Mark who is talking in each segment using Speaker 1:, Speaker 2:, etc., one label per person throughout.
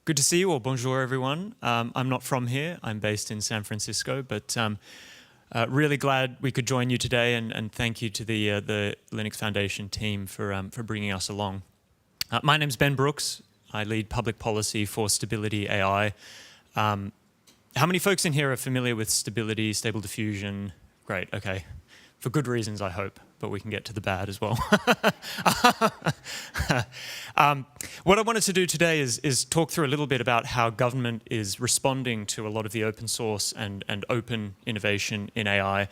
Speaker 1: Good to see you all. Bonjour, everyone. I'm not from here. I'm based in San Francisco, but really glad we could join you today, and thank you to the Linux Foundation team for bringing us along. My name's Ben Brooks. I lead public policy for Stability AI. How many folks in here are familiar with Stability, Stable Diffusion? Great, okay. For good reasons, I hope, but we can get to the bad as well. What I wanted to do today is talk through a little bit about how government is responding to a lot of the open source and open innovation in AI,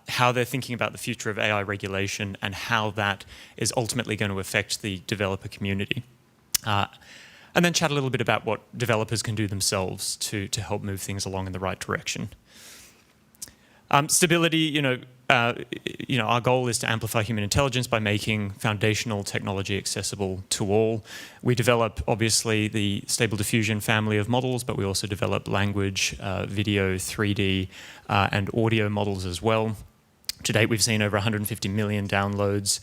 Speaker 1: how they're thinking about the future of AI regulation, and how that is ultimately going to affect the developer community. And then chat a little bit about what developers can do themselves to help move things along in the right direction. Stability, our goal is to amplify human intelligence by making foundational technology accessible to all. We develop, obviously, the Stable Diffusion family of models, but we also develop language, video, 3D, and audio models as well. To date, we've seen over 150 million downloads,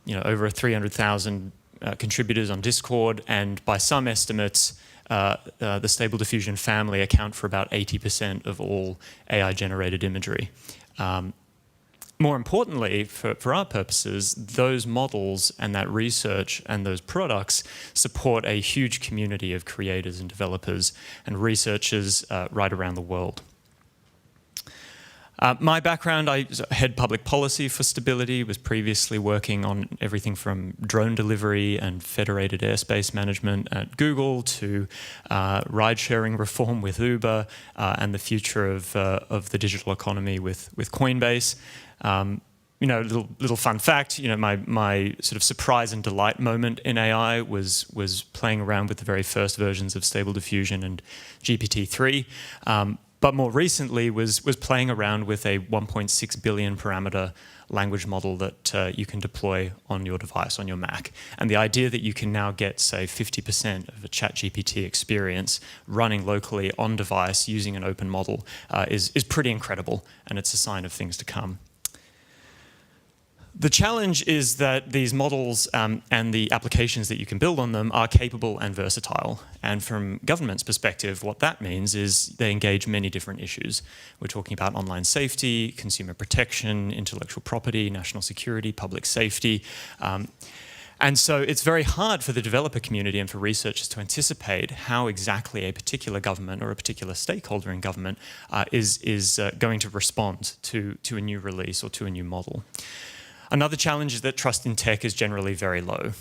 Speaker 1: over 300,000 contributors on Discord, and by some estimates, the Stable Diffusion family account for about 80% of all AI-generated imagery. More importantly, for our purposes, those models and that research and those products support a huge community of creators and developers and researchers right around the world. My background, I head public policy for Stability, was previously working on everything from drone delivery and federated airspace management at Google to ride-sharing reform with Uber and the future of the digital economy with Coinbase. Little fun fact, my sort of surprise and delight moment in AI was playing around with the very first versions of Stable Diffusion and GPT-3. But more recently was playing around with a 1.6 billion parameter language model that you can deploy on your device, on your Mac. And the idea that you can now get, say, 50% of a ChatGPT experience running locally on device using an open model is pretty incredible, and it's a sign of things to come. The challenge is that these models and the applications that you can build on them are capable and versatile. And from government's perspective, what that means is they engage many different issues. We're talking about online safety, consumer protection, intellectual property, national security, public safety. And so it's very hard for the developer community and for researchers to anticipate how exactly a particular government or a particular stakeholder in government is going to respond to a new release or to a new model. Another challenge is that trust in tech is generally very low.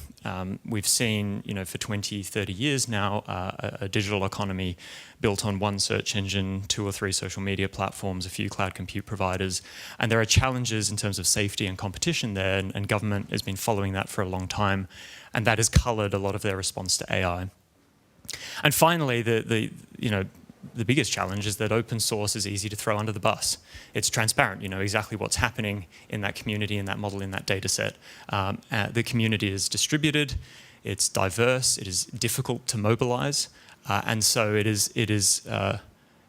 Speaker 1: We've seen, for 20, 30 years now, a digital economy built on one search engine, 2 or 3 social media platforms, a few cloud compute providers. And there are challenges in terms of safety and competition there, and government has been following that for a long time. And that has colored a lot of their response to AI. And finally, the biggest challenge is that open source is easy to throw under the bus. It's transparent, you know exactly what's happening in that community, in that model, in that data set. The community is distributed, it's diverse, it is difficult to mobilize, and so it is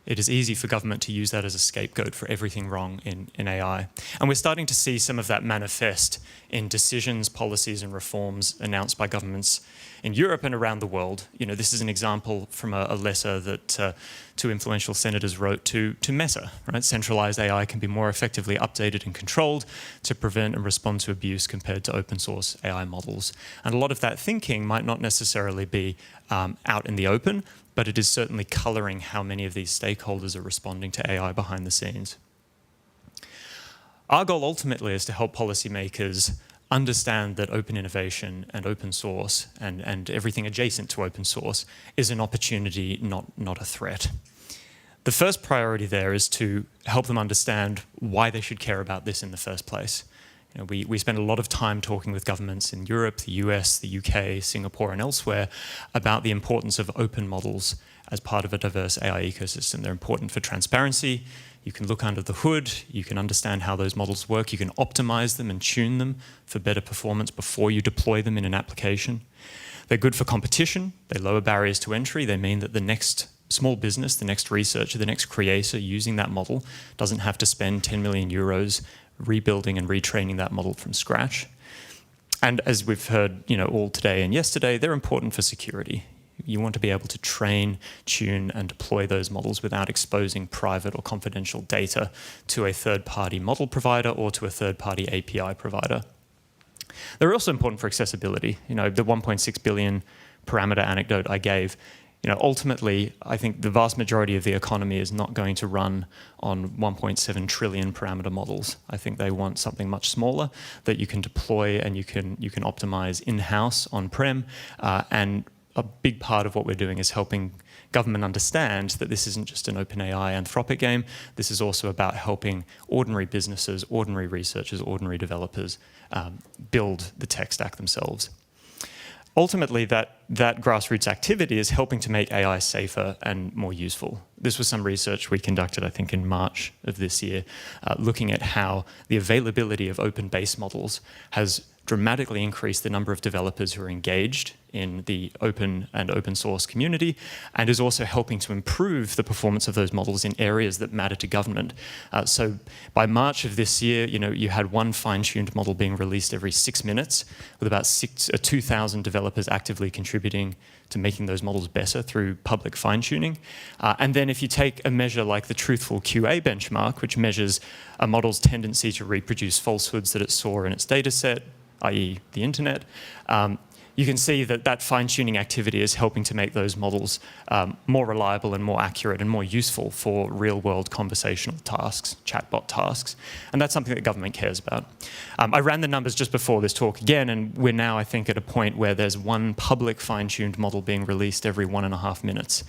Speaker 1: easy for government to use that as a scapegoat for everything wrong in AI. And we're starting to see some of that manifest in decisions, policies, and reforms announced by governments in Europe and around the world. This is an example from a letter that 2 influential senators wrote to Meta. Right? Centralized AI can be more effectively updated and controlled to prevent and respond to abuse compared to open source AI models. And a lot of that thinking might not necessarily be out in the open, but it is certainly coloring how many of these stakeholders are responding to AI behind the scenes. Our goal ultimately is to help policymakers understand that open innovation and open source and everything adjacent to open source is an opportunity, not a threat. The first priority there is to help them understand why they should care about this in the first place. We spend a lot of time talking with governments in Europe, the US, the UK, Singapore, and elsewhere about the importance of open models as part of a diverse AI ecosystem. They're important for transparency. You can look under the hood, you can understand how those models work, you can optimize them and tune them for better performance before you deploy them in an application. They're good for competition, they lower barriers to entry, they mean that the next small business, the next researcher, the next creator using that model doesn't have to spend 10 million euros rebuilding and retraining that model from scratch. And as we've heard all today and yesterday, they're important for security. You want to be able to train, tune, and deploy those models without exposing private or confidential data to a third-party model provider or to a third-party API provider. They're also important for accessibility. The 1.6 billion parameter anecdote I gave, ultimately, I think the vast majority of the economy is not going to run on 1.7 trillion parameter models. I think they want something much smaller that you can deploy and you can optimize in-house on-prem. And a big part of what we're doing is helping government understand that this isn't just an OpenAI Anthropic game. This is also about helping ordinary businesses, ordinary researchers, ordinary developers build the tech stack themselves. Ultimately, that grassroots activity is helping to make AI safer and more useful. This was some research we conducted, I think, in March of this year, looking at how the availability of open base models has dramatically increased the number of developers who are engaged in the open and open source community, and is also helping to improve the performance of those models in areas that matter to government. So by March of this year, you had one fine-tuned model being released every 6 minutes, with about 2,000 developers actively contributing to making those models better through public fine-tuning. And then if you take a measure like the Truthful QA benchmark, which measures a model's tendency to reproduce falsehoods that it saw in its data set, i.e. the internet, you can see that fine-tuning activity is helping to make those models more reliable and more accurate and more useful for real-world conversational tasks, chatbot tasks. And that's something that government cares about. I ran the numbers just before this talk again, and we're now, I think, at a point where there's one public fine-tuned model being released every 1.5 minutes,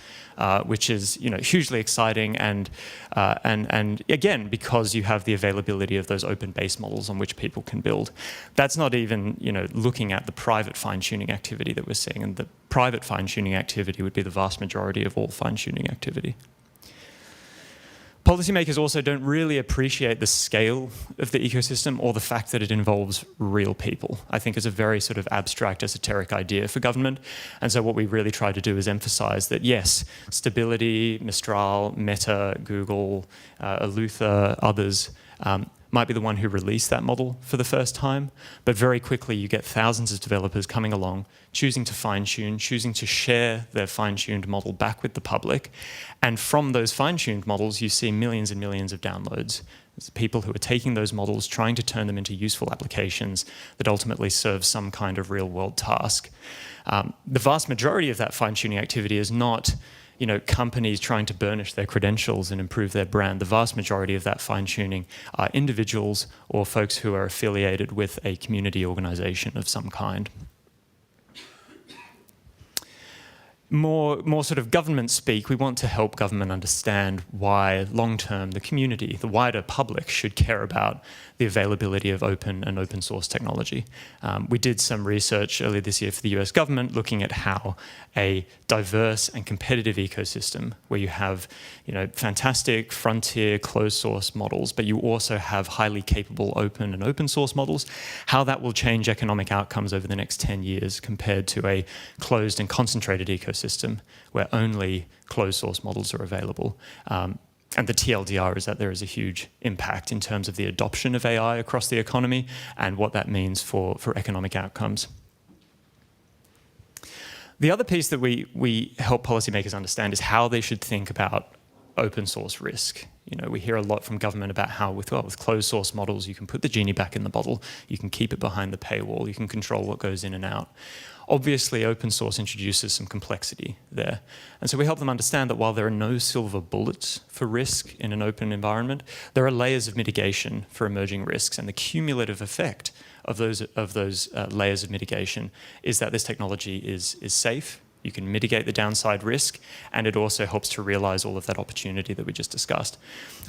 Speaker 1: which is hugely exciting, and again, because you have the availability of those open base models on which people can build. That's not even looking at the private fine-tuning activity that we're seeing, and the private fine-tuning activity would be the vast majority of all fine-tuning activity. Policymakers also don't really appreciate the scale of the ecosystem or the fact that it involves real people. I think it's a very sort of abstract, esoteric idea for government. And so what we really try to do is emphasize that, yes, Stability, Mistral, Meta, Google, Eleuther, others, might be the one who released that model for the first time, but very quickly you get thousands of developers coming along, choosing to fine-tune, choosing to share their fine-tuned model back with the public. And from those fine-tuned models, you see millions and millions of downloads. There's people who are taking those models, trying to turn them into useful applications that ultimately serve some kind of real-world task. The vast majority of that fine-tuning activity is not companies trying to burnish their credentials and improve their brand. The vast majority of that fine-tuning are individuals or folks who are affiliated with a community organization of some kind. More sort of government speak, we want to help government understand why long-term the community, the wider public, should care about the availability of open and open source technology. We did some research earlier this year for the US government looking at how a diverse and competitive ecosystem where you have fantastic frontier closed source models, but you also have highly capable open and open source models, how that will change economic outcomes over the next 10 years compared to a closed and concentrated ecosystem where only closed source models are available. And the TLDR is that there is a huge impact in terms of the adoption of AI across the economy and what that means for economic outcomes. The other piece that we help policymakers understand is how they should think about open source risk. We hear a lot from government about how with closed source models, you can put the genie back in the bottle, you can keep it behind the paywall, you can control what goes in and out. Obviously, open source introduces some complexity there. And so we help them understand that while there are no silver bullets for risk in an open environment, there are layers of mitigation for emerging risks, and the cumulative effect of those layers of mitigation is that this technology is safe, you can mitigate the downside risk, and it also helps to realize all of that opportunity that we just discussed.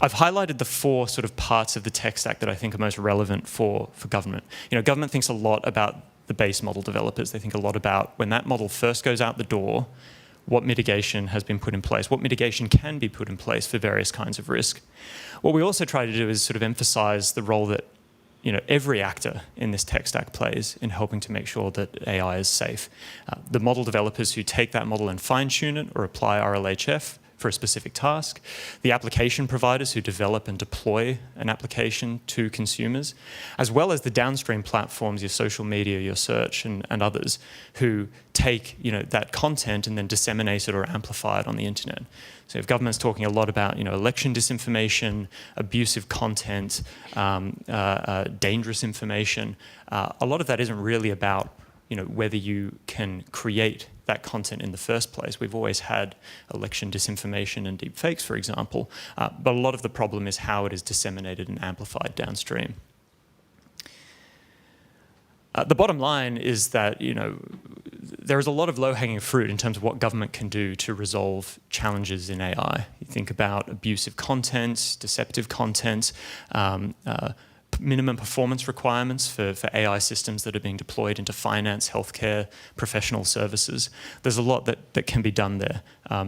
Speaker 1: I've highlighted the 4 sort of parts of the tech stack that I think are most relevant for government. Government thinks a lot about the base model developers. They think a lot about when that model first goes out the door, what mitigation has been put in place, what mitigation can be put in place for various kinds of risk. What we also try to do is sort of emphasize the role that every actor in this tech stack plays in helping to make sure that AI is safe. The model developers who take that model and fine-tune it or apply RLHF for a specific task, the application providers who develop and deploy an application to consumers, as well as the downstream platforms, your social media, your search, and others, who take that content and then disseminate it or amplify it on the internet. So if government's talking a lot about election disinformation, abusive content, dangerous information, a lot of that isn't really about whether you can create that content in the first place. We've always had election disinformation and deep fakes, for example, but a lot of the problem is how it is disseminated and amplified downstream. The bottom line is that there is a lot of low-hanging fruit in terms of what government can do to resolve challenges in AI. You think about abusive content, deceptive content, minimum performance requirements for AI systems that are being deployed into finance, healthcare, professional services. There's a lot that can be done there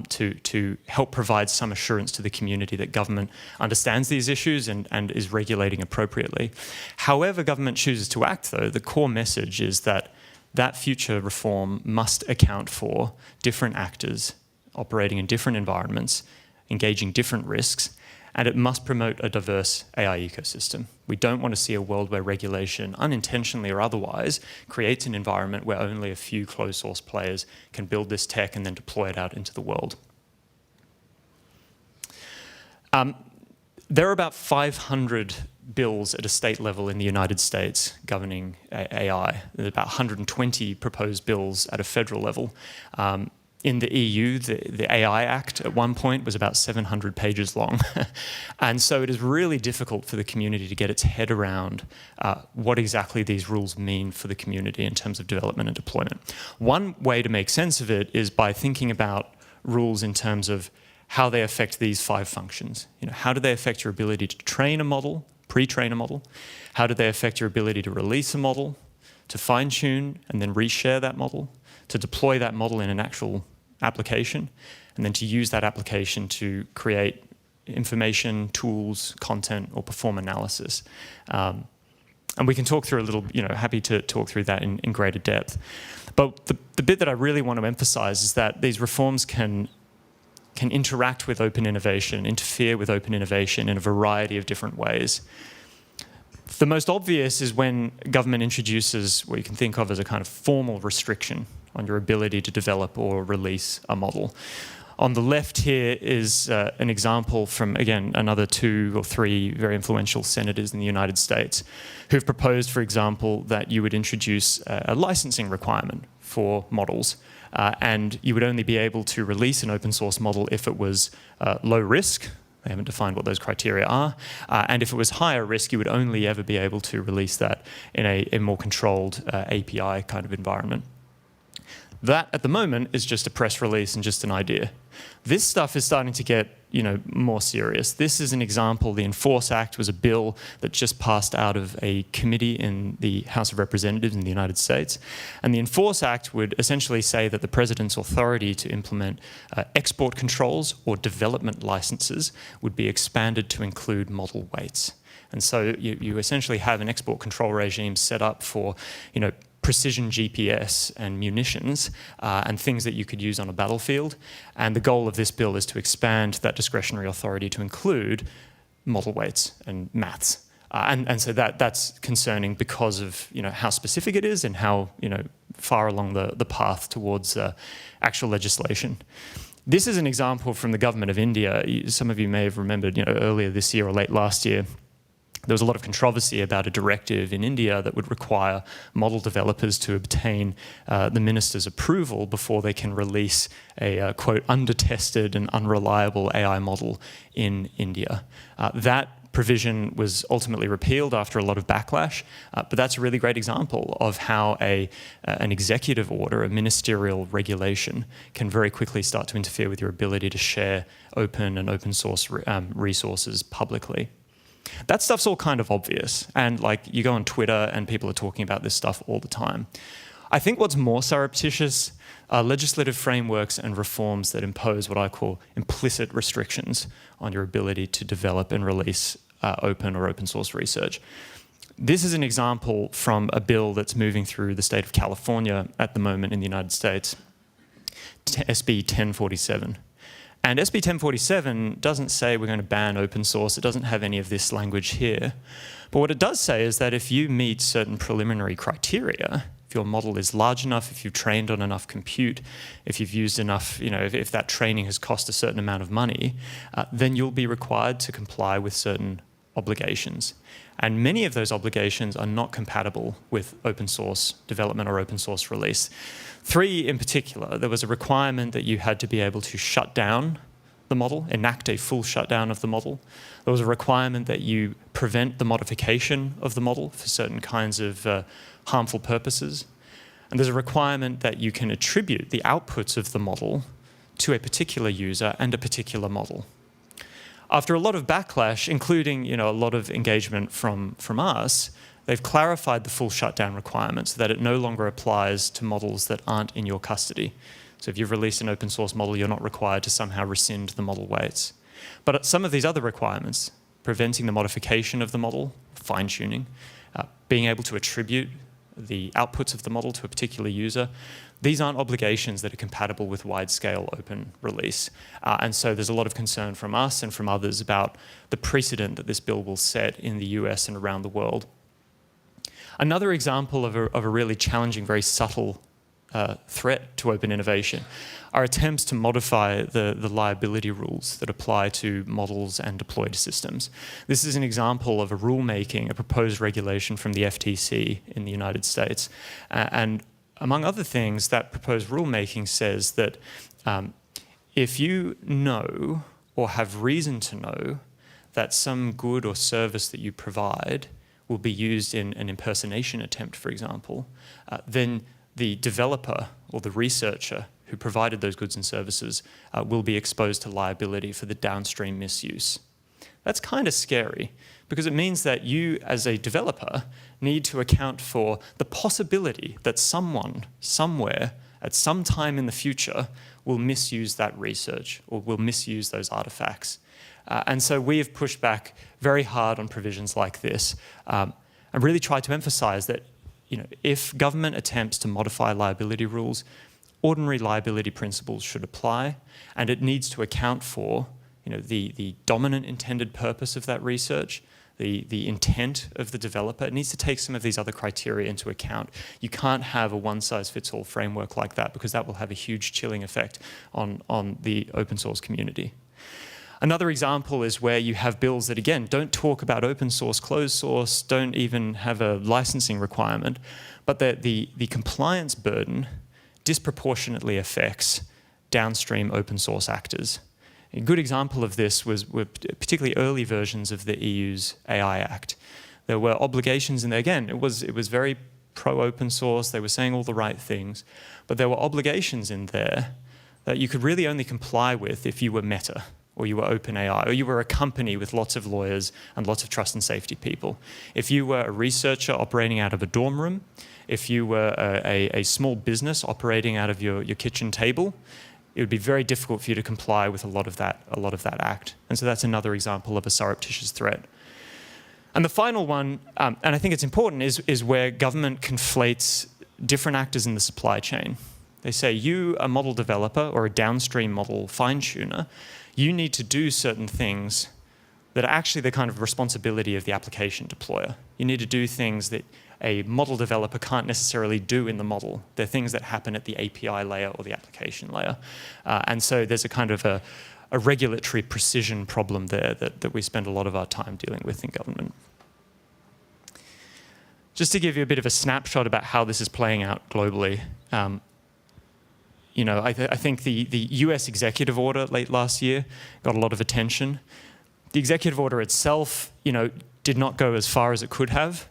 Speaker 1: to help provide some assurance to the community that government understands these issues and is regulating appropriately. However government chooses to act, though, the core message is that future reform must account for different actors operating in different environments, engaging different risks, and it must promote a diverse AI ecosystem. We don't want to see a world where regulation, unintentionally or otherwise, creates an environment where only a few closed-source players can build this tech and then deploy it out into the world. There are about 500 bills at a state level in the United States governing AI. There are about 120 proposed bills at a federal level. In the EU, the AI Act at one point was about 700 pages long. And so it is really difficult for the community to get its head around what exactly these rules mean for the community in terms of development and deployment. One way to make sense of it is by thinking about rules in terms of how they affect these 5 functions. How do they affect your ability to train a model, pre-train a model? How do they affect your ability to release a model, to fine-tune and then reshare that model, to deploy that model in an actual application, and then to use that application to create information, tools, content, or perform analysis. And we can talk through a little, happy to talk through that in greater depth. But the bit that I really want to emphasize is that these reforms can interact with open innovation, interfere with open innovation in a variety of different ways. The most obvious is when government introduces what you can think of as a kind of formal restriction on your ability to develop or release a model. On the left here is an example from, again, another 2 or 3 very influential senators in the United States who've proposed, for example, that you would introduce a licensing requirement for models, and you would only be able to release an open source model if it was low risk. They haven't defined what those criteria are. And if it was higher risk, you would only ever be able to release that in a more controlled API kind of environment. That, at the moment, is just a press release and just an idea. This stuff is starting to get, more serious. This is an example. The Enforce Act was a bill that just passed out of a committee in the House of Representatives in the United States. And the Enforce Act would essentially say that the president's authority to implement export controls or development licenses would be expanded to include model weights. And so you essentially have an export control regime set up for, precision GPS and munitions and things that you could use on a battlefield. And the goal of this bill is to expand that discretionary authority to include model weights and maths. And so that's concerning because of how specific it is and how far along the path towards actual legislation. This is an example from the government of India. Some of you may have remembered earlier this year or late last year, there was a lot of controversy about a directive in India that would require model developers to obtain the minister's approval before they can release a, quote, undertested and unreliable AI model in India. That provision was ultimately repealed after a lot of backlash, but that's a really great example of how an executive order, a ministerial regulation, can very quickly start to interfere with your ability to share open and open source resources publicly. That stuff's all kind of obvious, and you go on Twitter and people are talking about this stuff all the time. I think what's more surreptitious are legislative frameworks and reforms that impose what I call implicit restrictions on your ability to develop and release open or open source research. This is an example from a bill that's moving through the state of California at the moment in the United States, SB 1047. And SB 1047 doesn't say we're going to ban open source. It doesn't have any of this language here. But what it does say is that if you meet certain preliminary criteria, if your model is large enough, if you've trained on enough compute, if you've used enough, if that training has cost a certain amount of money, then you'll be required to comply with certain obligations. And many of those obligations are not compatible with open source development or open source release. 3 in particular, there was a requirement that you had to be able to shut down the model, enact a full shutdown of the model. There was a requirement that you prevent the modification of the model for certain kinds of harmful purposes. And there's a requirement that you can attribute the outputs of the model to a particular user and a particular model. After a lot of backlash, including a lot of engagement from us, they've clarified the full shutdown requirement so that it no longer applies to models that aren't in your custody. So if you've released an open source model, you're not required to somehow rescind the model weights. But some of these other requirements, preventing the modification of the model, fine-tuning, being able to attribute the outputs of the model to a particular user, these aren't obligations that are compatible with wide-scale open release. And so there's a lot of concern from us and from others about the precedent that this bill will set in the US and around the world. Another example of a really challenging, very subtle threat to open innovation are attempts to modify the liability rules that apply to models and deployed systems. This is an example of a rulemaking, a proposed regulation from the FTC in the United States. And among other things, that proposed rulemaking says that if you know or have reason to know that some good or service that you provide will be used in an impersonation attempt, for example, then the developer or the researcher who provided those goods and services will be exposed to liability for the downstream misuse. That's kind of scary because it means that you, as a developer, need to account for the possibility that someone, somewhere, at some time in the future, will misuse that research or will misuse those artifacts. And so we have pushed back very hard on provisions like this and really tried to emphasize that if government attempts to modify liability rules, ordinary liability principles should apply, and it needs to account for the dominant intended purpose of that research, the intent of the developer. It needs to take some of these other criteria into account. You can't have a one-size-fits-all framework like that because that will have a huge chilling effect on the open source community. Another example is where you have bills that, again, don't talk about open source, closed source, don't even have a licensing requirement, but the compliance burden disproportionately affects downstream open source actors. A good example of this were particularly early versions of the EU's AI Act. There were obligations in there. Again, it was very pro-open source. They were saying all the right things. But there were obligations in there that you could really only comply with if you were Meta, or you were OpenAI, or you were a company with lots of lawyers and lots of trust and safety people. If you were a researcher operating out of a dorm room, if you were a small business operating out of your kitchen table, it would be very difficult for you to comply with a lot of that act. And so that's another example of a surreptitious threat. And the final one, and I think it's important, is where government conflates different actors in the supply chain. They say, you, a model developer or a downstream model fine-tuner, you need to do certain things that are actually the kind of responsibility of the application deployer. You need to do things that a model developer can't necessarily do in the model. They're things that happen at the API layer or the application layer. And so there's a kind of a regulatory precision problem there that we spend a lot of our time dealing with in government. Just to give you a bit of a snapshot about how this is playing out globally, I think the US executive order late last year got a lot of attention. The executive order itself, did not go as far as it could have.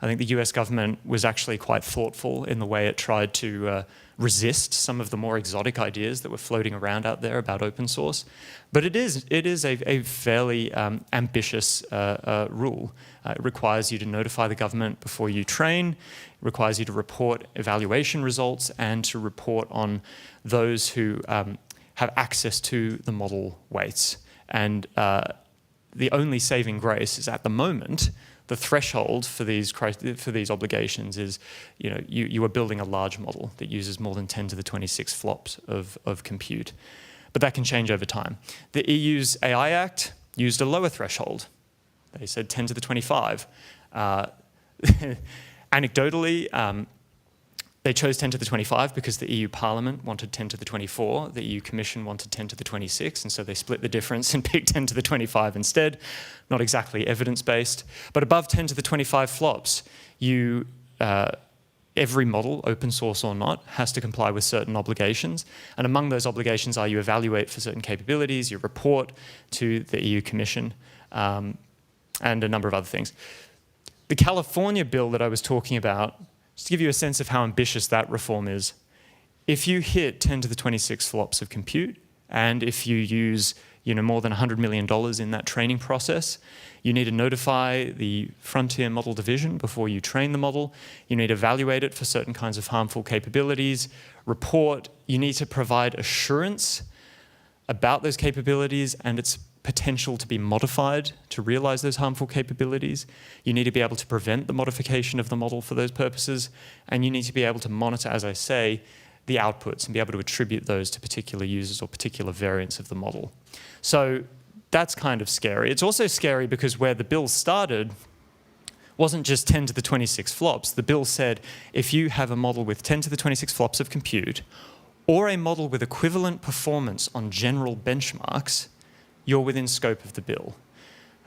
Speaker 1: I think the US government was actually quite thoughtful in the way it tried to resist some of the more exotic ideas that were floating around out there about open source. But it is a fairly ambitious rule. It requires you to notify the government before you train. It requires you to report evaluation results and to report on those who have access to the model weights. And the only saving grace is, at the moment, the threshold for these obligations is, you are building a large model that uses more than 10 to the 26 flops of compute. but that can change over time. The EU's AI Act used a lower threshold. They said 10 to the 25. Anecdotally, they chose 10 to the 25 because the EU Parliament wanted 10 to the 24, the EU Commission wanted 10 to the 26, and so they split the difference and picked 10 to the 25 instead. Not exactly evidence-based, but above 10 to the 25 flops, every model, open source or not, has to comply with certain obligations. And among those obligations are you evaluate for certain capabilities, you report to the EU Commission, and a number of other things. The California bill that I was talking about, just to give you a sense of how ambitious that reform is, if you hit 10 to the 26 flops of compute, and if you use more than $100 million in that training process, you need to notify the Frontier Model Division before you train the model. You need to evaluate it for certain kinds of harmful capabilities, report. You need to provide assurance about those capabilities and its potential to be modified to realize those harmful capabilities. You need to be able to prevent the modification of the model for those purposes, and you need to be able to monitor, as I say, the outputs and be able to attribute those to particular users or particular variants of the model. So that's kind of scary. It's also scary because where the bill started wasn't just 10 to the 26 flops. The bill said if you have a model with 10 to the 26 flops of compute or a model with equivalent performance on general benchmarks, you're within scope of the bill.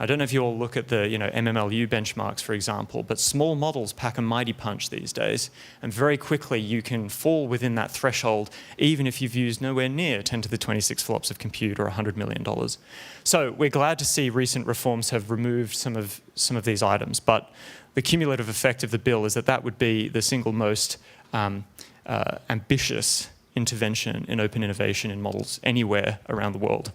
Speaker 1: I don't know if you all look at the MMLU benchmarks, for example, but small models pack a mighty punch these days, and very quickly you can fall within that threshold, even if you've used nowhere near 10 to the 26 flops of compute or $100 million. So we're glad to see recent reforms have removed some of these items, but the cumulative effect of the bill is that that would be the single most ambitious intervention in open innovation in models anywhere around the world.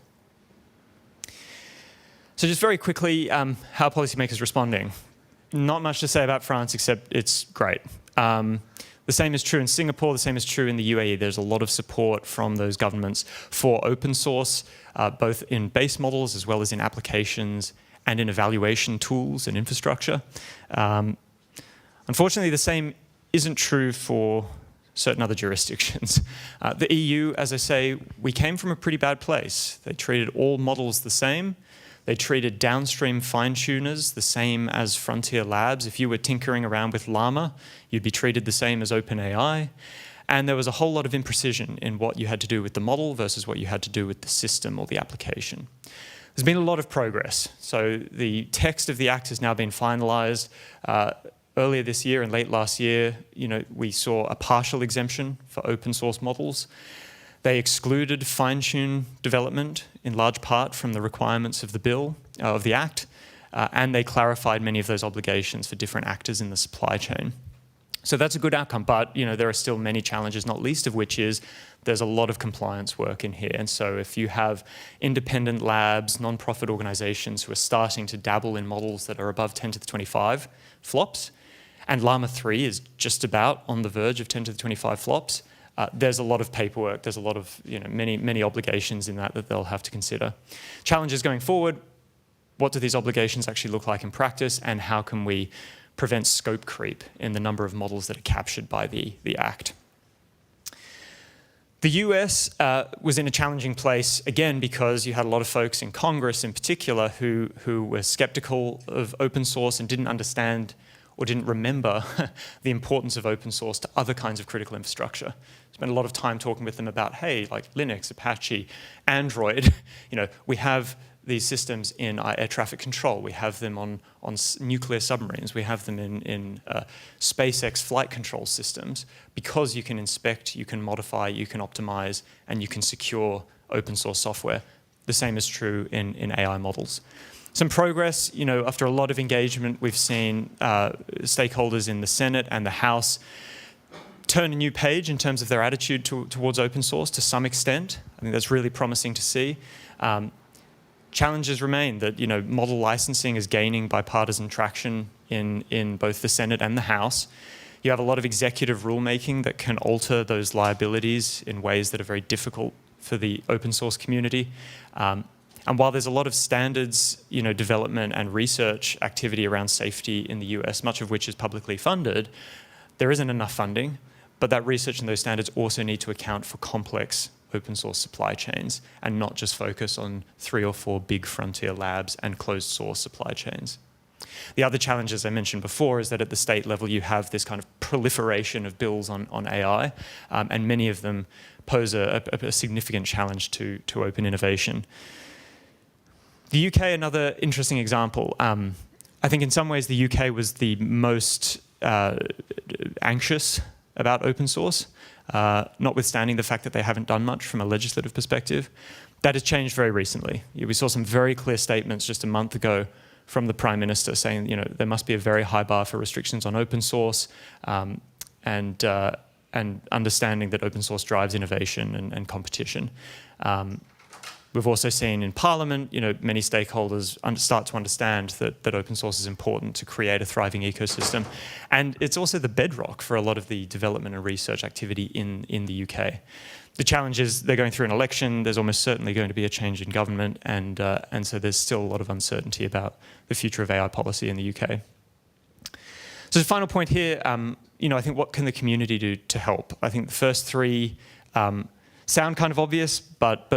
Speaker 1: So just very quickly, how are policymakers responding? Not much to say about France, except it's great. The same is true in Singapore, the same is true in the UAE. There's a lot of support from those governments for open source, both in base models as well as in applications and in evaluation tools and infrastructure. Unfortunately, the same isn't true for certain other jurisdictions. The EU, as I say, we came from a pretty bad place. They treated all models the same. They treated downstream fine-tuners the same as frontier labs. If you were tinkering around with Llama, you'd be treated the same as OpenAI. And there was a whole lot of imprecision in what you had to do with the model versus what you had to do with the system or the application. There's been a lot of progress. So the text of the Act has now been finalized. Earlier this year and late last year, we saw a partial exemption for open source models. They excluded fine-tune development in large part from the requirements of the bill, of the Act, and they clarified many of those obligations for different actors in the supply chain. So that's a good outcome, but there are still many challenges, not least of which is there's a lot of compliance work in here. And so if you have independent labs, non-profit organizations who are starting to dabble in models that are above 10 to the 25 flops, and Llama 3 is just about on the verge of 10 to the 25 flops, there's a lot of paperwork, there's a lot of, many obligations in that they'll have to consider. Challenges going forward, what do these obligations actually look like in practice, and how can we prevent scope creep in the number of models that are captured by the Act? The US was in a challenging place, again, because you had a lot of folks in Congress in particular who were skeptical of open source and didn't understand or didn't remember the importance of open source to other kinds of critical infrastructure. Spent a lot of time talking with them about, hey, like Linux, Apache, Android, we have these systems in air traffic control. We have them on nuclear submarines. We have them in SpaceX flight control systems, because you can inspect, you can modify, you can optimize, and you can secure open source software. The same is true in AI models. Some progress, after a lot of engagement, we've seen stakeholders in the Senate and the House turn a new page in terms of their attitude towards open source to some extent. I think that's really promising to see. Challenges remain that model licensing is gaining bipartisan traction in both the Senate and the House. You have a lot of executive rulemaking that can alter those liabilities in ways that are very difficult for the open source community. And while there's a lot of standards, development and research activity around safety in the US, much of which is publicly funded, there isn't enough funding, but that research and those standards also need to account for complex open source supply chains and not just focus on 3 or 4 big frontier labs and closed source supply chains. The other challenge, as I mentioned before, is that at the state level you have this kind of proliferation of bills on AI, and many of them pose a significant challenge to open innovation. The UK, another interesting example. I think in some ways the UK was the most anxious about open source, notwithstanding the fact that they haven't done much from a legislative perspective. That has changed very recently. We saw some very clear statements just a month ago from the Prime Minister saying, there must be a very high bar for restrictions on open source, and understanding that open source drives innovation and competition. We've also seen in Parliament, many stakeholders start to understand that open source is important to create a thriving ecosystem. And it's also the bedrock for a lot of the development and research activity in the UK. The challenge is they're going through an election, there's almost certainly going to be a change in government, and so there's still a lot of uncertainty about the future of AI policy in the UK. So the final point here, I think what can the community do to help? I think the first 3 sound kind of obvious, but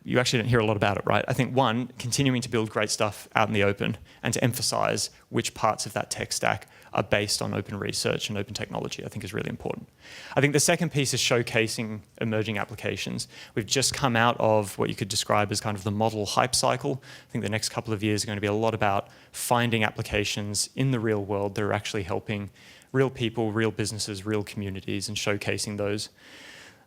Speaker 1: you actually don't hear a lot about it, right? I think 1, continuing to build great stuff out in the open and to emphasize which parts of that tech stack are based on open research and open technology, I think is really important. I think the second piece is showcasing emerging applications. We've just come out of what you could describe as kind of the model hype cycle. I think the next couple of years are going to be a lot about finding applications in the real world that are actually helping real people, real businesses, real communities, and showcasing those.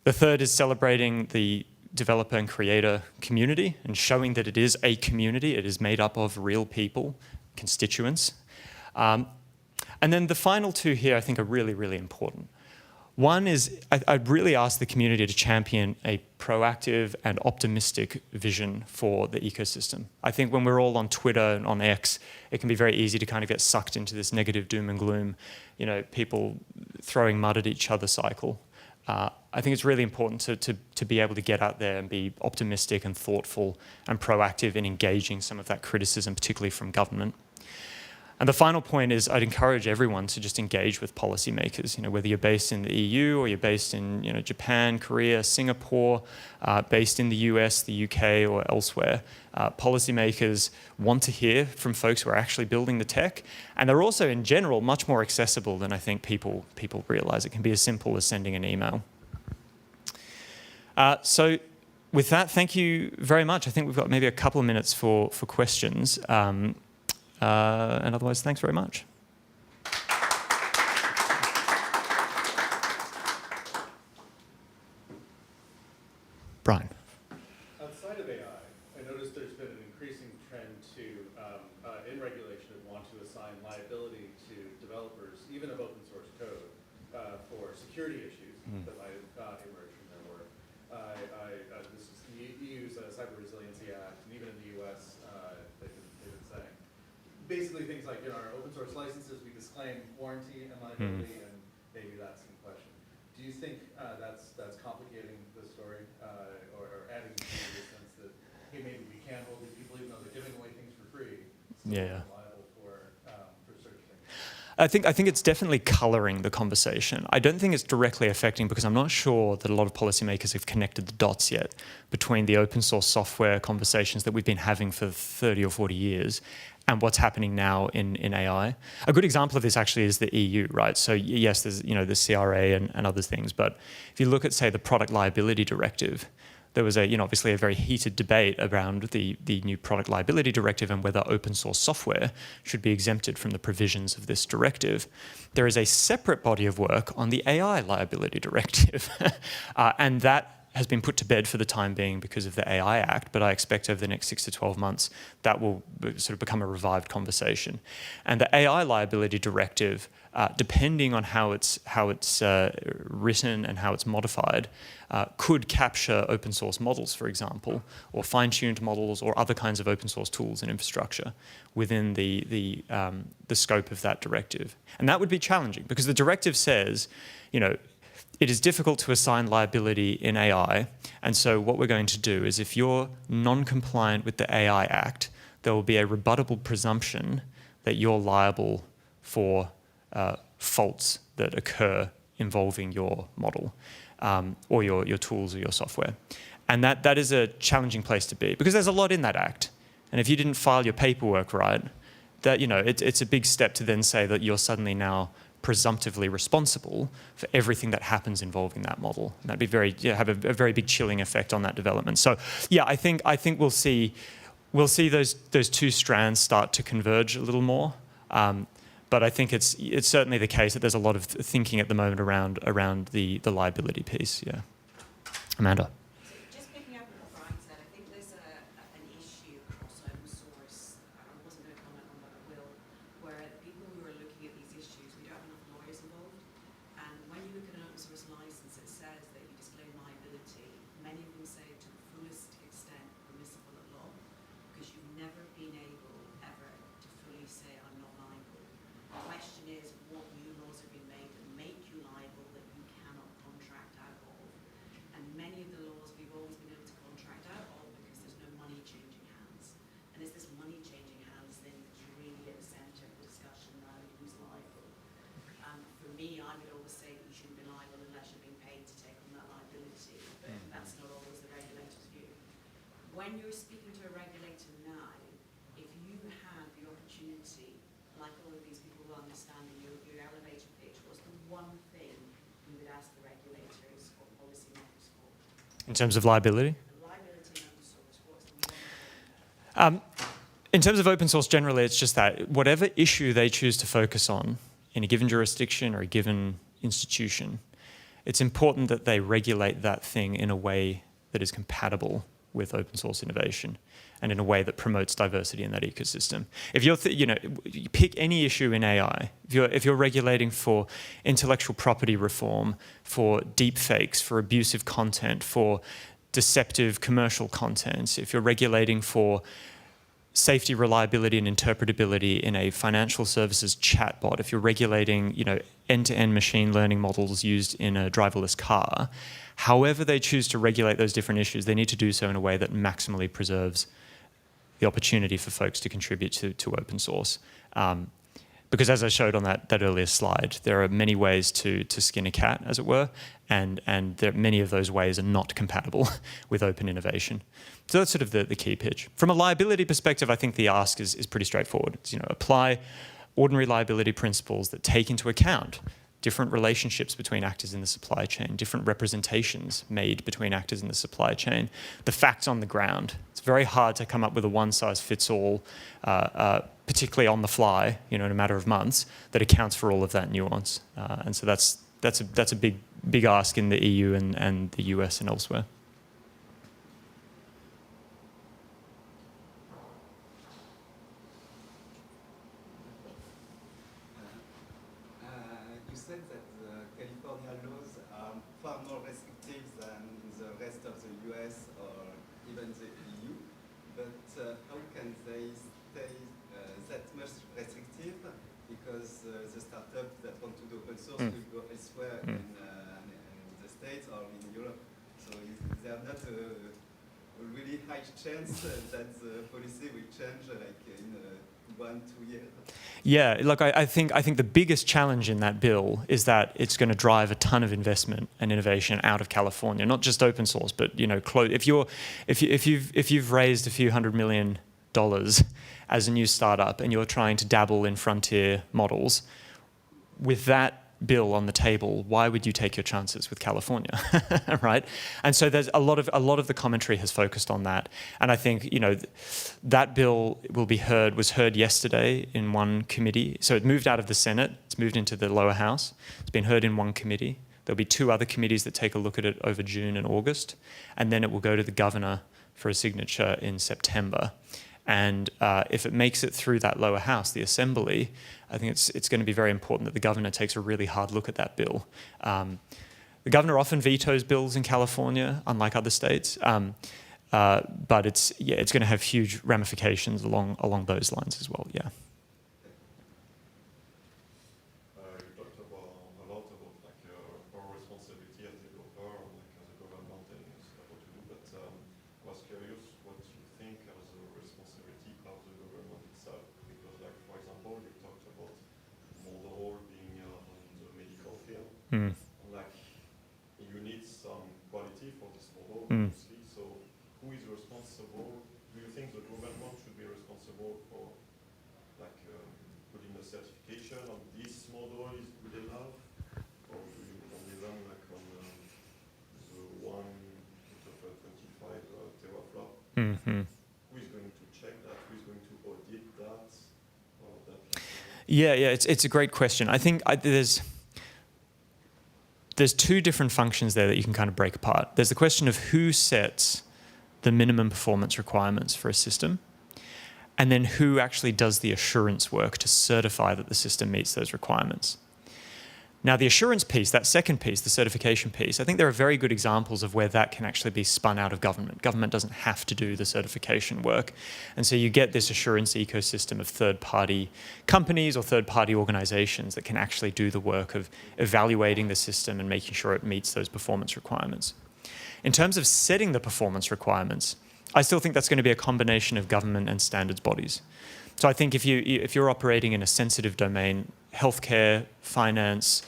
Speaker 1: The third is celebrating the developer and creator community and showing that it is a community. It is made up of real people, constituents. And then the final 2 here I think are really, really important. One is I'd really ask the community to champion a proactive and optimistic vision for the ecosystem. I think when we're all on Twitter and on X, it can be very easy to kind of get sucked into this negative doom and gloom, people throwing mud at each other cycle. I think it's really important to be able to get out there and be optimistic and thoughtful and proactive in engaging some of that criticism, particularly from government. And the final point is I'd encourage everyone to just engage with policymakers, whether you're based in the EU or you're based in Japan, Korea, Singapore, based in the US, the UK, or elsewhere. Policymakers want to hear from folks who are actually building the tech, and they're also, in general, much more accessible than I think people realize. It can be as simple as sending an email. So with that, thank you very much. I think we've got maybe a couple of minutes for questions. And otherwise, thanks very much. Brian.
Speaker 2: Outside of AI, I noticed there's been an increasing trend to, in regulation, want to assign liability to developers, even of open source code, for security issues that might emerge from their work. This is the EU's Cyber Resiliency Act, and even in the US, they've been saying. Basically things like in our open source licenses, we disclaim warranty and liability, and maybe that's in question. Do you think that's complicating the story, or adding to the sense that, hey, maybe we can hold these people even though they're giving away things for free, so they're liable for such things?
Speaker 1: I think it's definitely colouring the conversation. I don't think it's directly affecting, because I'm not sure that a lot of policymakers have connected the dots yet between the open source software conversations that we've been having for 30 or 40 years and what's happening now in AI. A good example of this actually is the EU, right? So yes, there's the CRA and other things, but if you look at, say, the Product Liability Directive, there was obviously a very heated debate around the new Product Liability Directive and whether open source software should be exempted from the provisions of this directive. There is a separate body of work on the AI Liability Directive, and that has been put to bed for the time being because of the AI Act, but I expect over the next 6 to 12 months that will sort of become a revived conversation. And the AI Liability Directive, depending on how it's written and how it's modified, could capture open source models, for example, or fine-tuned models or other kinds of open source tools and infrastructure within the scope of that directive. And that would be challenging, because the directive says, it is difficult to assign liability in AI, and so what we're going to do is, if you're non-compliant with the AI Act, there will be a rebuttable presumption that you're liable for faults that occur involving your model. or your tools or your software. And that is a challenging place to be, because there's a lot in that act. And if you didn't file your paperwork right, that, it's a big step to then say that you're suddenly now presumptively responsible for everything that happens involving that model. And that'd be have a very big chilling effect on that development. So yeah, I think we'll see those two strands start to converge a little more. But I think it's certainly the case that there's a lot of thinking at the moment around the liability piece. Yeah, Amanda.
Speaker 3: Just picking up on what Brian said, I think there's an issue across open source. I wasn't going to comment on, but I will, where people who are looking at these issues, we don't have enough lawyers involved. And when you look at an open source license, it says that you disclaim liability. Many of them say to the fullest extent permissible at law, because you've never been able ever to fully say I'm not liable. The question is, what new laws have been made that make you liable that you cannot contract out of? And many of the laws we've always been able to contract out of because there's no money changing hands. And it's this money changing hands thing that's really at the centre of the discussion now, who's liable. For me, I would always say that you shouldn't be liable unless you're being paid to take on that liability, but that's not always the regulator's view. When you're speaking to a regulator now, if you had the opportunity, like all of these people will understand in your elevator pitch, what's the one thing you would ask the regulators or policymakers for?
Speaker 1: In terms of liability?
Speaker 3: Liability and open source, what's the one thing?
Speaker 1: In terms of open source generally, it's just that whatever issue they choose to focus on in a given jurisdiction or a given institution, it's important that they regulate that thing in a way that is compatible with open source innovation and in a way that promotes diversity in that ecosystem. If you're, you pick any issue in AI, if you're regulating for intellectual property reform, for deepfakes, for abusive content, for deceptive commercial content, if you're regulating for safety, reliability, and interpretability in a financial services chatbot, if you're regulating, end-to-end machine learning models used in a driverless car, however they choose to regulate those different issues, they need to do so in a way that maximally preserves the opportunity for folks to contribute to open source. Because as I showed on that earlier slide, there are many ways to skin a cat, as it were, and many of those ways are not compatible with open innovation. So that's sort of the key pitch. From a liability perspective, I think the ask is pretty straightforward. It's, apply ordinary liability principles that take into account different relationships between actors in the supply chain, different representations made between actors in the supply chain, the facts on the ground. It's very hard to come up with a one-size-fits-all, particularly on the fly, in a matter of months, that accounts for all of that nuance. And so that's a big ask in the EU and the US and elsewhere.
Speaker 4: You said that the California laws are far more restrictive than the rest of the US or even the EU, but how can they stay that much restrictive? Because the startups that want to do open source will go elsewhere in the States or in Europe. So there are not a really high chance that the policy will change like in 1-2 years.
Speaker 1: Yeah, look, I think the biggest challenge in that bill is that it's going to drive a ton of investment and innovation out of California, not just open source, but if you've raised a few $100 million as a new startup and you're trying to dabble in frontier models, with that bill on the table, why would you take your chances with California, right? And so there's a lot of the commentary has focused on that, and I think that bill was heard yesterday in one committee. So it moved out of the Senate, it's moved into the lower house. It's been heard in one committee. There'll be 2 other committees that take a look at it over June and August, and then it will go to the governor for a signature in September. And if it makes it through that lower house, the assembly, I think it's going to be very important that the governor takes a really hard look at that bill. The governor often vetoes bills in California, unlike other states, but it's going to have huge ramifications along those lines as well. Yeah.
Speaker 5: You talked a lot about our responsibility as developer, as a government, and what to do. But I was curious what you think as a responsibility of the government itself, because, for example, you talked about more role being on the medical field. You need responsible? Do you think the government should be responsible for like putting a certification on this model is good enough, or do you only run like on the one out of 25 teraflop?
Speaker 1: Mm-hmm.
Speaker 5: Who is going to check that? Who is going to audit that? All of that.
Speaker 1: Yeah, it's a great question. I think there's two different functions there that you can kind of break apart. There's the question of who sets the minimum performance requirements for a system, and then who actually does the assurance work to certify that the system meets those requirements. Now, the assurance piece, that second piece, the certification piece, I think there are very good examples of where that can actually be spun out of government. Government doesn't have to do the certification work. And so you get this assurance ecosystem of third-party companies or third-party organizations that can actually do the work of evaluating the system and making sure it meets those performance requirements. In terms of setting the performance requirements, I still think that's going to be a combination of government and standards bodies. So I think if you're operating in a sensitive domain, healthcare, finance,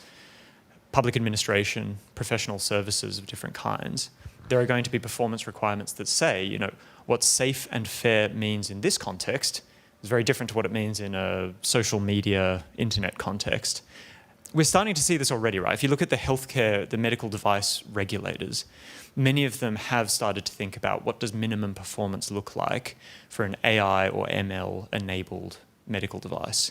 Speaker 1: public administration, professional services of different kinds, there are going to be performance requirements that say, what safe and fair means in this context is very different to what it means in a social media, internet context. We're starting to see this already, right? If you look at the healthcare, the medical device regulators, many of them have started to think about what does minimum performance look like for an AI or ML-enabled medical device.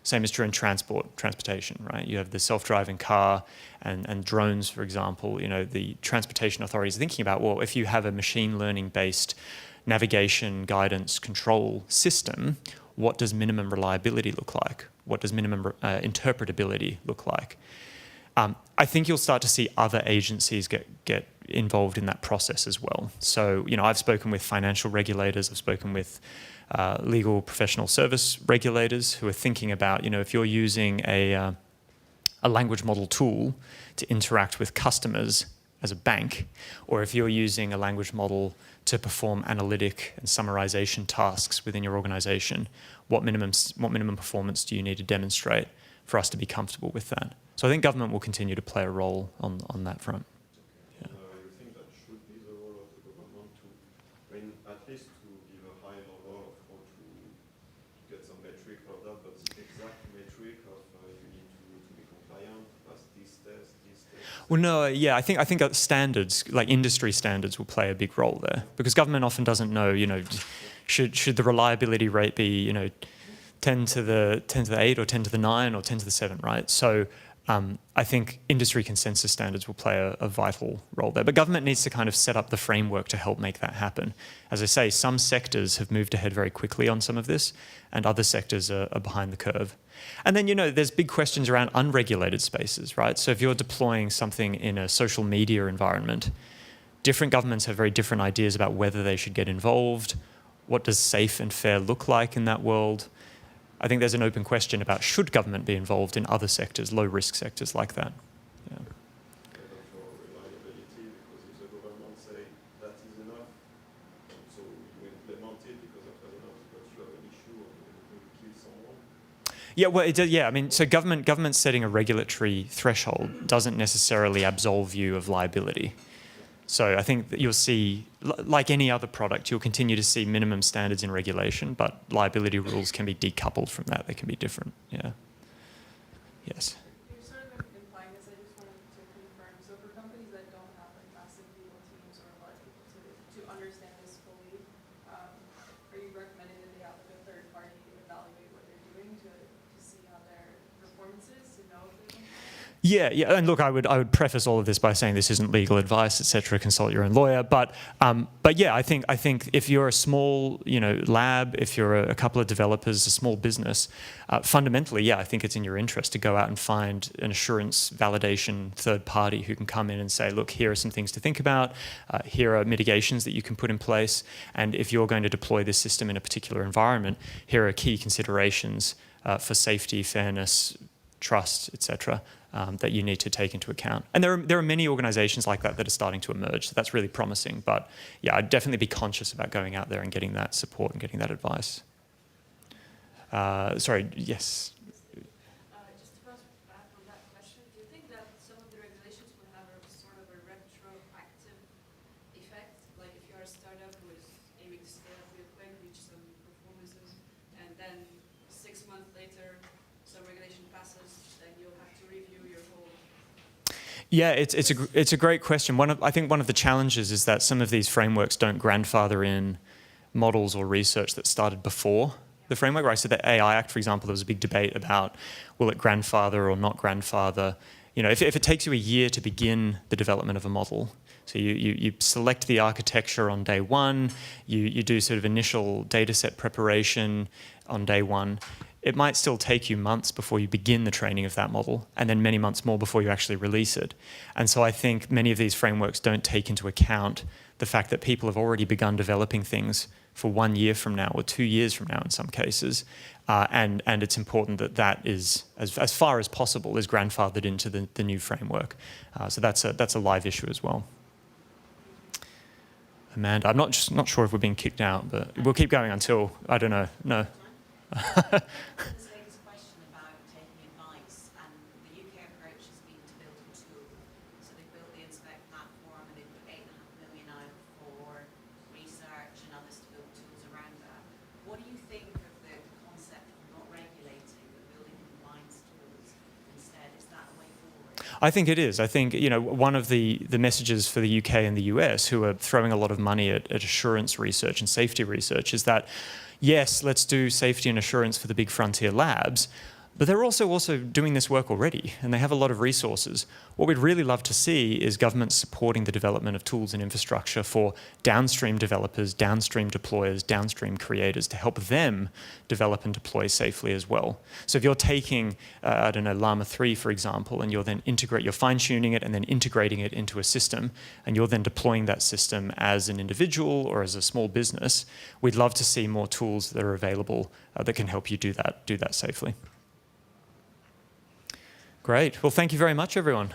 Speaker 1: Same is true in transportation, right? You have the self-driving car and drones, for example. The transportation authorities are thinking about, well, if you have a machine learning-based navigation, guidance, control system, what does minimum reliability look like? What does minimum interpretability look like? I think you'll start to see other agencies get involved in that process as well. So, I've spoken with financial regulators, I've spoken with legal professional service regulators who are thinking about, if you're using a language model tool to interact with customers as a bank, or if you're using a language model to perform analytic and summarization tasks within your organization, what minimum performance do you need to demonstrate for us to be comfortable with that? So I think government will continue to play a role on that front.
Speaker 5: You think that should be the role of the government at least to give a high level of how to get some metric of that, but the exact metric of you need to be compliant, pass this test.
Speaker 1: Well, no, yeah, I think standards, like industry standards, will play a big role there because government often doesn't know, should the reliability rate be, 10 to the 8 or 10 to the 9 or 10 to the 7, right? So I think industry consensus standards will play a vital role there. But government needs to kind of set up the framework to help make that happen. As I say, some sectors have moved ahead very quickly on some of this, and other sectors are behind the curve. And then, there's big questions around unregulated spaces, right? So if you're deploying something in a social media environment, different governments have very different ideas about whether they should get involved. What does safe and fair look like in that world? I think there's an open question about should government be involved in other sectors, low-risk sectors like that. Yeah.
Speaker 5: For reliability, because if the government say that is enough, so you implement it because that was enough, but you have an issue or you kill someone.
Speaker 1: Yeah, well, I mean, so government setting a regulatory threshold doesn't necessarily absolve you of liability. So I think that you'll see, like any other product, you'll continue to see minimum standards in regulation, but liability rules can be decoupled from that. They can be different. Yeah. Yes.
Speaker 6: You're sort of implying this. I just wanted to confirm. So for companies that don't have massive legal teams or a lot of people to understand this fully, are you recommending that they have a third party evaluate what they're doing to see how their performance is, to know if they're compliant?
Speaker 1: Yeah, and look, I would preface all of this by saying this isn't legal advice, etc. Consult your own lawyer. But yeah, I think if you're a small, lab, if you're a couple of developers, a small business, fundamentally, yeah, I think it's in your interest to go out and find an assurance validation third party who can come in and say, look, here are some things to think about. Here are mitigations that you can put in place, and if you're going to deploy this system in a particular environment, here are key considerations for safety, fairness, trust, etc. That you need to take into account. And there are many organizations like that are starting to emerge. So that's really promising. But yeah, I'd definitely be conscious about going out there and getting that support and getting that advice. Sorry, yes.
Speaker 3: Just to pass back on that question, do you think that some of the regulations will have a sort of a retroactive effect? Like if you're a startup who later some regulation passes, then you'll have to review your whole.
Speaker 1: Yeah, it's a great question. I think one of the challenges is that some of these frameworks don't grandfather in models or research that started before the framework, right? So the AI Act, for example, there was a big debate about will it grandfather or not grandfather. You know, if it takes you a year to begin the development of a model, so you select the architecture on day one, you do sort of initial data set preparation on day one, it might still take you months before you begin the training of that model, and then many months more before you actually release it. And so I think many of these frameworks don't take into account the fact that people have already begun developing things for 1 year from now or 2 years from now in some cases. And it's important that that is, as far as possible, is grandfathered into the new framework. So that's a live issue as well. Amanda, I'm not sure if we're being kicked out, but we'll keep going until, I don't know, no.
Speaker 3: This latest question about taking advice, and the UK approach has been to build a tool. So they built the Inspect platform, and they put 8.5 million out for research and others to build tools around that. What do you think of the concept of not regulating, but building compliance tools instead? Is that a way forward?
Speaker 1: I think it is. I think, you know, one of the messages for the UK and the US, who are throwing a lot of money at assurance research and safety research, is that yes, let's do safety and assurance for the big frontier labs, but they're also doing this work already, and they have a lot of resources. What we'd really love to see is governments supporting the development of tools and infrastructure for downstream developers, downstream deployers, downstream creators to help them develop and deploy safely as well. So if you're taking, I don't know, Llama 3, for example, and you're fine-tuning it and then integrating it into a system, and you're then deploying that system as an individual or as a small business, we'd love to see more tools that are available that can help you do that safely. Great. Well, thank you very much, everyone.